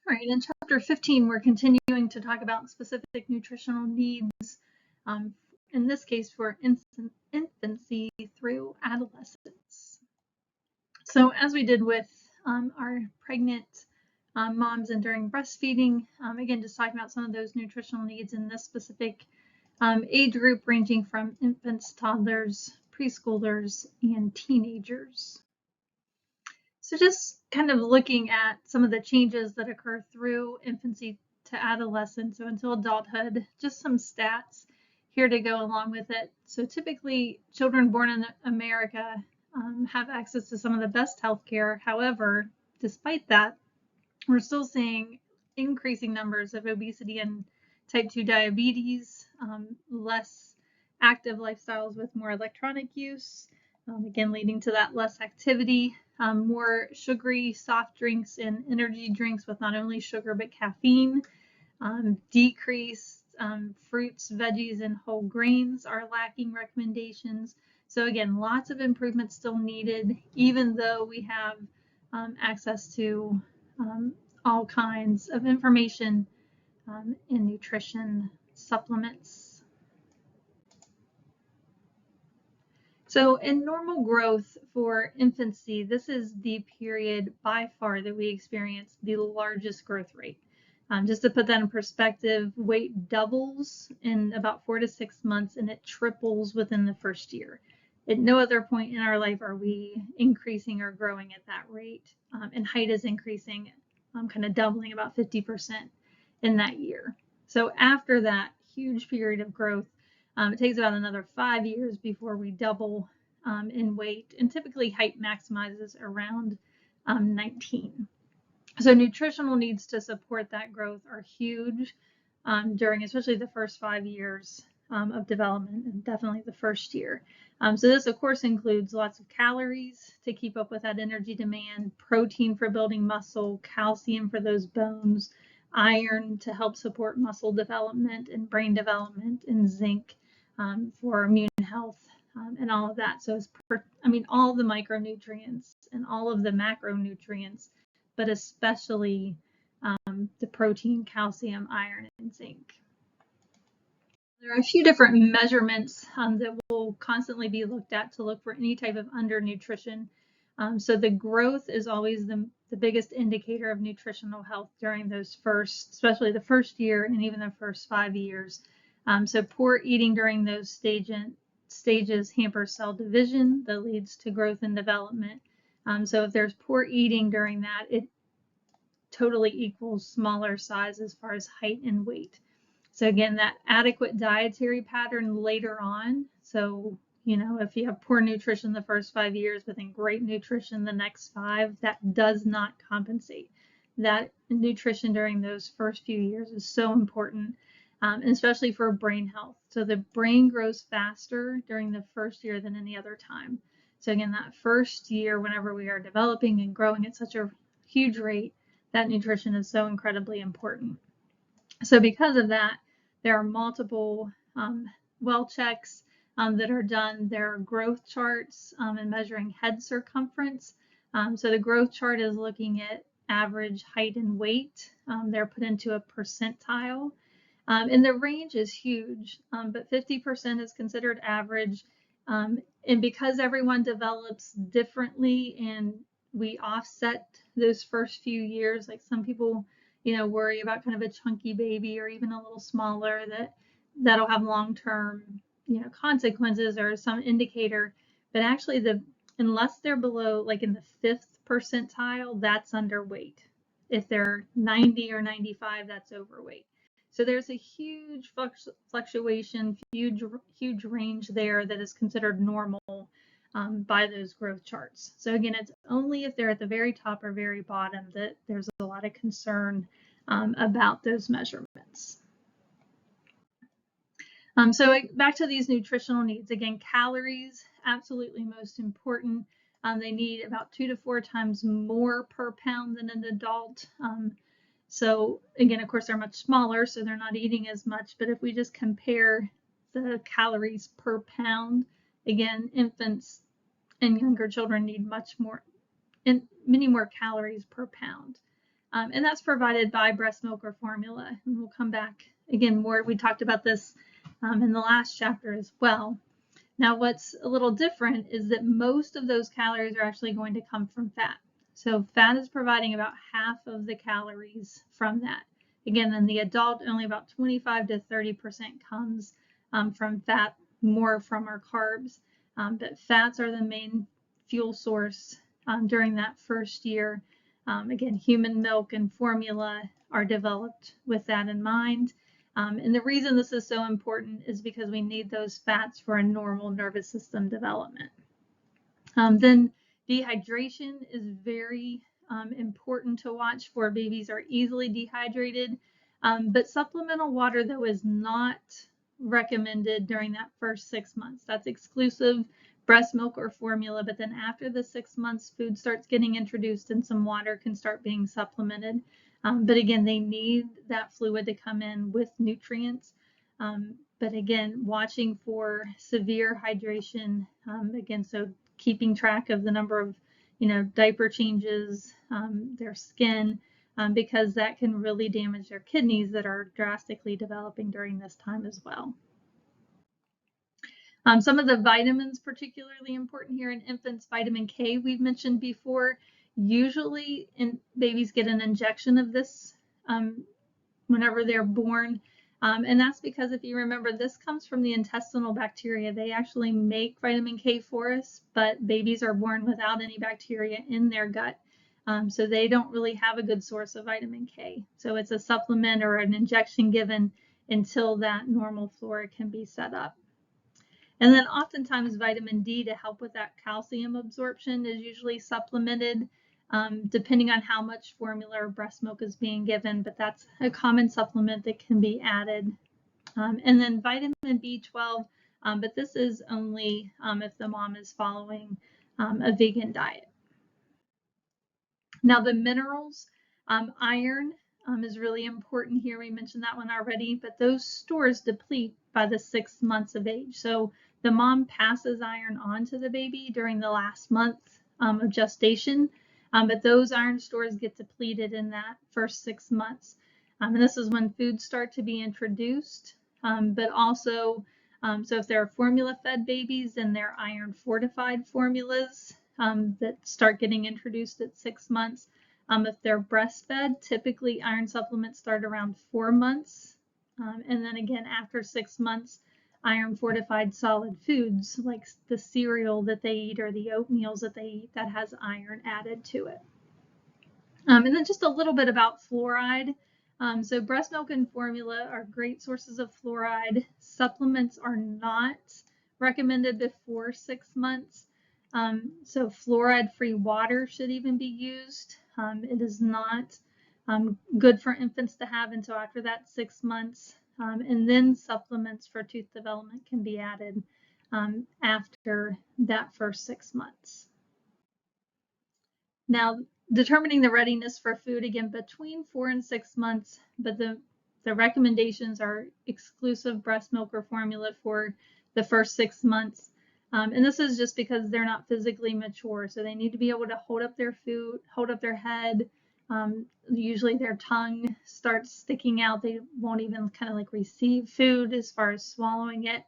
All right, in chapter 15, we're continuing to talk about specific nutritional needs, in this case for infancy through adolescence. So as we did with our pregnant moms and during breastfeeding, again, just talking about some of those nutritional needs in this specific age group ranging from infants, toddlers, preschoolers, and teenagers. So just kind of looking at some of the changes that occur through infancy to adolescence, so until adulthood, just some stats here to go along with it. So typically children born in America have access to some of the best healthcare. However, despite that, we're still seeing increasing numbers of obesity and type 2 diabetes, less active lifestyles with more electronic use, again, leading to that less activity, more sugary soft drinks and energy drinks with not only sugar but caffeine, decreased fruits, veggies, and whole grains are lacking recommendations. So again, lots of improvements still needed, even though we have access to all kinds of information in nutrition supplements. So in normal growth for infancy, this is the period by far that we experience the largest growth rate. Just to put that in perspective, weight doubles in about 4 to 6 months and it triples within the first year. At no other point in our life are we increasing or growing at that rate, and height is increasing, kind of doubling about 50% in that year. So after that huge period of growth, it takes about another 5 years before we double in weight, and typically height maximizes around 19. So nutritional needs to support that growth are huge during especially the first 5 years of development, and definitely the first year. So this of course includes lots of calories to keep up with that energy demand, protein for building muscle, calcium for those bones, iron to help support muscle development and brain development, and zinc for immune health, and all of that. So it's all the micronutrients and all of the macronutrients, but especially the protein, calcium, iron, and zinc. There are a few different measurements that will constantly be looked at to look for any type of undernutrition. So the growth is always the biggest indicator of nutritional health during those first, especially the first year and even the first 5 years. So poor eating during those stages hampers cell division that leads to growth and development. So if there's poor eating during that, it totally equals smaller size as far as height and weight. So again, that adequate dietary pattern later on. So, if you have poor nutrition the first 5 years, but then great nutrition the next 5, that does not compensate. That nutrition during those first few years is so important, and especially for brain health. So the brain grows faster during the first year than any other time. So again, that first year, whenever we are developing and growing at such a huge rate, that nutrition is so incredibly important. So because of that, there are multiple well checks that are done. There are growth charts and measuring head circumference. So the growth chart is looking at average height and weight. They're put into a percentile. And the range is huge, but 50% is considered average. And because everyone develops differently and we offset those first few years, like some people, worry about kind of a chunky baby or even a little smaller, that'll have long-term, consequences or some indicator. But actually, unless they're below, like in the 5th percentile, that's underweight. If they're 90 or 95, that's overweight. So there's a huge fluctuation, huge range there that is considered normal by those growth charts. So again, it's only if they're at the very top or very bottom that there's a lot of concern about those measurements. So back to these nutritional needs. Again, calories, absolutely most important. They need about 2 to 4 times more per pound than an adult. So again, of course, they're much smaller, so they're not eating as much. But if we just compare the calories per pound, again, infants and younger children need much more, and many more calories per pound. and that's provided by breast milk or formula. And we'll come back again more. We talked about this in the last chapter as well. Now, what's a little different is that most of those calories are actually going to come from fat. So fat is providing about half of the calories from that. Again, in the adult, only about 25 to 30% comes from fat, more from our carbs. But fats are the main fuel source during that first year. Again, human milk and formula are developed with that in mind. And the reason this is so important is because we need those fats for a normal nervous system development. Then dehydration is very important to watch for. Babies are easily dehydrated, but supplemental water, though, is not recommended during that first 6 months. That's exclusive breast milk or formula, but then after the 6 months, food starts getting introduced and some water can start being supplemented. But again, they need that fluid to come in with nutrients. But again, watching for severe hydration, again, so keeping track of the number of, diaper changes, their skin, because that can really damage their kidneys that are drastically developing during this time as well. Some of the vitamins particularly important here in infants, vitamin K we've mentioned before. Usually babies get an injection of this whenever they're born. And that's because if you remember, this comes from the intestinal bacteria. They actually make vitamin K for us, but babies are born without any bacteria in their gut. So they don't really have a good source of vitamin K. So it's a supplement or an injection given until that normal flora can be set up. And then oftentimes vitamin D to help with that calcium absorption is usually supplemented, depending on how much formula or breast milk is being given, but that's a common supplement that can be added. And then vitamin B12, but this is only if the mom is following a vegan diet. Now the minerals, iron is really important here. We mentioned that one already, but those stores deplete by the 6 months of age. So the mom passes iron on to the baby during the last month of gestation, but those iron stores get depleted in that first 6 months. And this is when foods start to be introduced, but also, so if they're formula-fed babies, then they're iron-fortified formulas that start getting introduced at 6 months. If they're breastfed, typically iron supplements start around 4 months. And then again, after 6 months, iron fortified solid foods like the cereal that they eat or the oatmeals that they eat that has iron added to it. And then just a little bit about fluoride. So breast milk and formula are great sources of fluoride. Supplements are not recommended before 6 months. So fluoride-free water should even be used. It is not good for infants to have until after that 6 months. And then supplements for tooth development can be added after that first 6 months. Now, determining the readiness for food, again, between 4 and 6 months, but the recommendations are exclusive breast milk or formula for the first 6 months. And this is just because they're not physically mature. So they need to be able to hold up their food, hold up their head. Usually their tongue starts sticking out. They won't even kind of like receive food as far as swallowing it.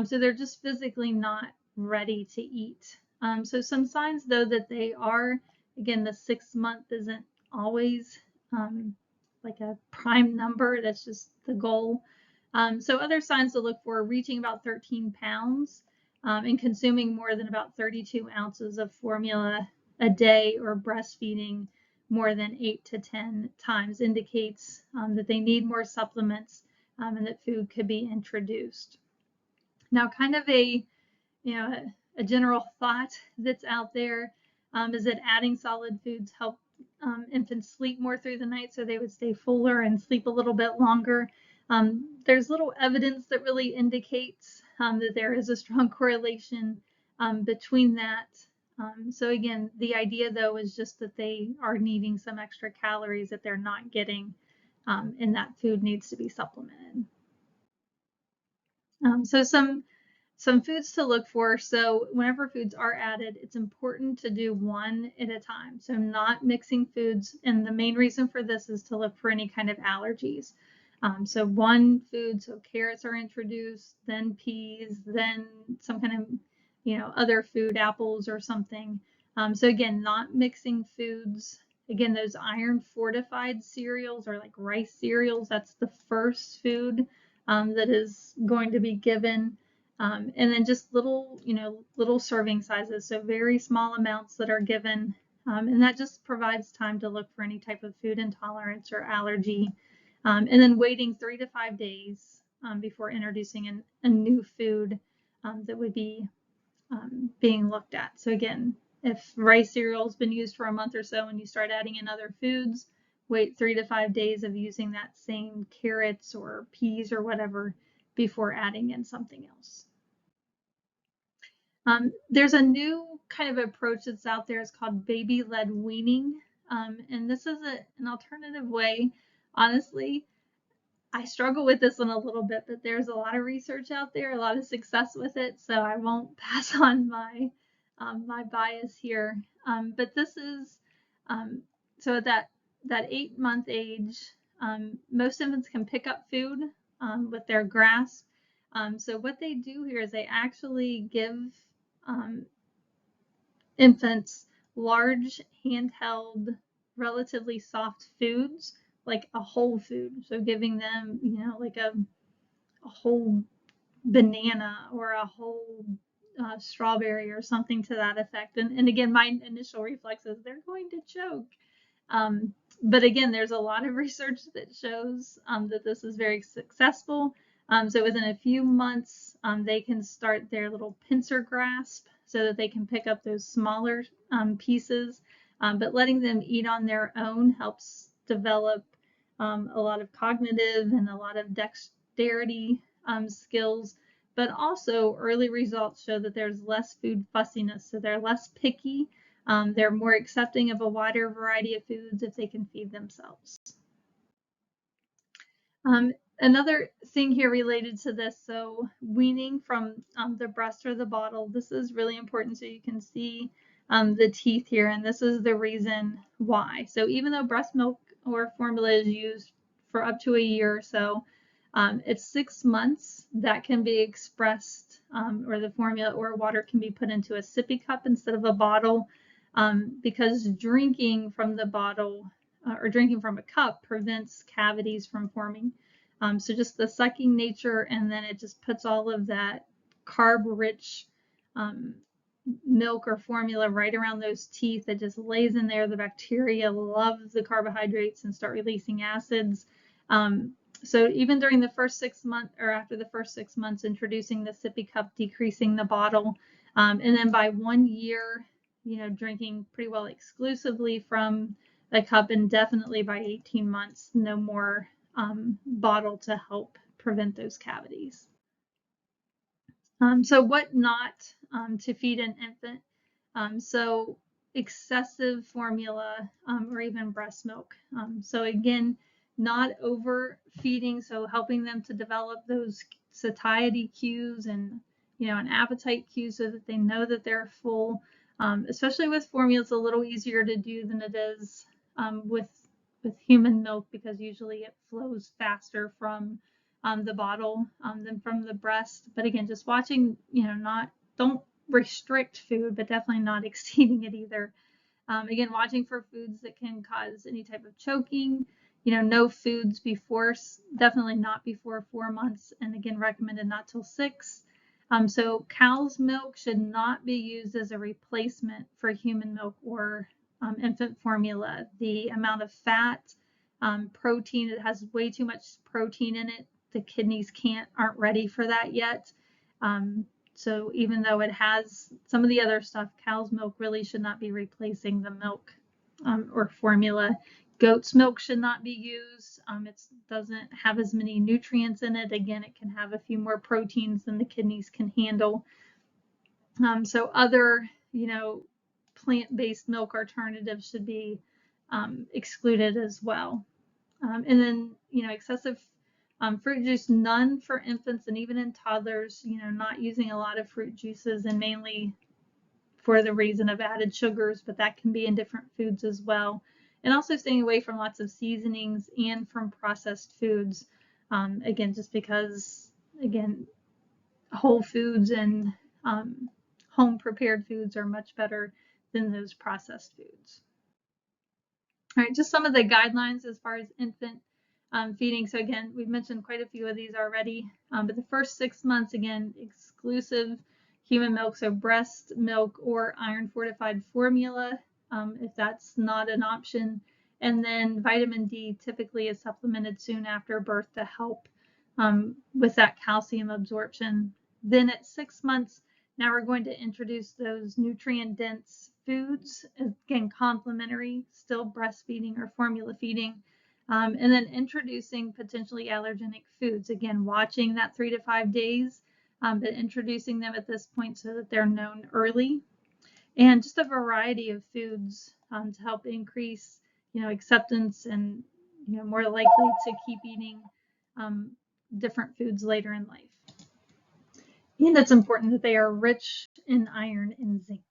So they're just physically not ready to eat. So some signs though that they are, again, the 6 month isn't always like a prime number. That's just the goal. So other signs to look for: reaching about 13 pounds and consuming more than about 32 ounces of formula a day, or breastfeeding more than 8 to 10 times indicates that they need more supplements and that food could be introduced. Now, kind of a general thought that's out there is that adding solid foods help infants sleep more through the night, so they would stay fuller and sleep a little bit longer. There's little evidence that really indicates that there is a strong correlation between that. So again, the idea though is just that they are needing some extra calories that they're not getting, and that food needs to be supplemented. So some some foods to look for. So whenever foods are added, it's important to do one at a time. So not mixing foods. And the main reason for this is to look for any kind of allergies. So one food, so carrots are introduced, then peas, then some kind of, other food, apples or something. So again, not mixing foods. Again, those iron fortified cereals or like rice cereals, that's the first food that is going to be given. And then just little, little serving sizes. So very small amounts that are given. And that just provides time to look for any type of food intolerance or allergy. And then waiting 3 to 5 days before introducing a new food that would be being looked at. So again, if rice cereal has been used for a month or so and you start adding in other foods, wait 3 to 5 days of using that same carrots or peas or whatever before adding in something else. There's a new kind of approach that's out there. It's called baby-led weaning. And this is an alternative way. Honestly, I struggle with this one a little bit, but there's a lot of research out there, a lot of success with it, so I won't pass on my my bias here. But this is so at that 8-month age, most infants can pick up food with their grasp. So what they do here is they actually give infants large handheld, relatively soft foods, like a whole food. So giving them, like a whole banana or a whole strawberry or something to that effect. And again, my initial reflex is they're going to choke. But again, there's a lot of research that shows that this is very successful. So within a few months, they can start their little pincer grasp so that they can pick up those smaller pieces. But letting them eat on their own helps develop a lot of cognitive and a lot of dexterity skills. But also early results show that there's less food fussiness, so they're less picky. They're more accepting of a wider variety of foods if they can feed themselves. Another thing here related to this, so weaning from the breast or the bottle, this is really important so you can see the teeth here, and this is the reason why. So even though breast milk or formula is used for up to a year or so, at 6 months that can be expressed, or the formula or water can be put into a sippy cup instead of a bottle, because drinking from the bottle or drinking from a cup prevents cavities from forming. So just the sucking nature, and then it just puts all of that carb-rich milk or formula right around those teeth. It just lays in there. The bacteria love the carbohydrates and start releasing acids. So even during the first 6 months or after the first 6 months, introducing the sippy cup, decreasing the bottle, and then by 1 year, drinking pretty well exclusively from the cup, and definitely by 18 months, no more bottle to help prevent those cavities. So what not to feed an infant? So excessive formula or even breast milk. So again, not overfeeding, so helping them to develop those satiety cues and an appetite cue so that they know that they're full. Especially with formula, it's a little easier to do than it is with human milk, because usually it flows faster from the bottle than from the breast. But again, just watching, don't restrict food, but definitely not exceeding it either. Again, watching for foods that can cause any type of choking. No foods before, definitely not before 4 months, and again, recommended not till 6. So cow's milk should not be used as a replacement for human milk or infant formula. The amount of fat, protein, it has way too much protein in it. The kidneys aren't ready for that yet. So even though it has some of the other stuff, cow's milk really should not be replacing the milk or formula. Goat's milk should not be used. It doesn't have as many nutrients in it. Again, it can have a few more proteins than the kidneys can handle. So other, plant-based milk alternatives should be excluded as well. And then, excessive Fruit juice, none for infants and even in toddlers, not using a lot of fruit juices and mainly for the reason of added sugars, but that can be in different foods as well. And also staying away from lots of seasonings and from processed foods. Again, just because, again, whole foods and home prepared foods are much better than those processed foods. All right, just some of the guidelines as far as infant feeding. So again, we've mentioned quite a few of these already, but the first 6 months, again, exclusive human milk, so breast milk or iron fortified formula, if that's not an option. And then vitamin D typically is supplemented soon after birth to help with that calcium absorption. Then at 6 months, now we're going to introduce those nutrient dense foods, again, complementary, still breastfeeding or formula feeding, and then introducing potentially allergenic foods. Again, watching that 3 to 5 days, but introducing them at this point so that they're known early. And just a variety of foods to help increase, acceptance and, more likely to keep eating different foods later in life. And it's important that they are rich in iron and zinc.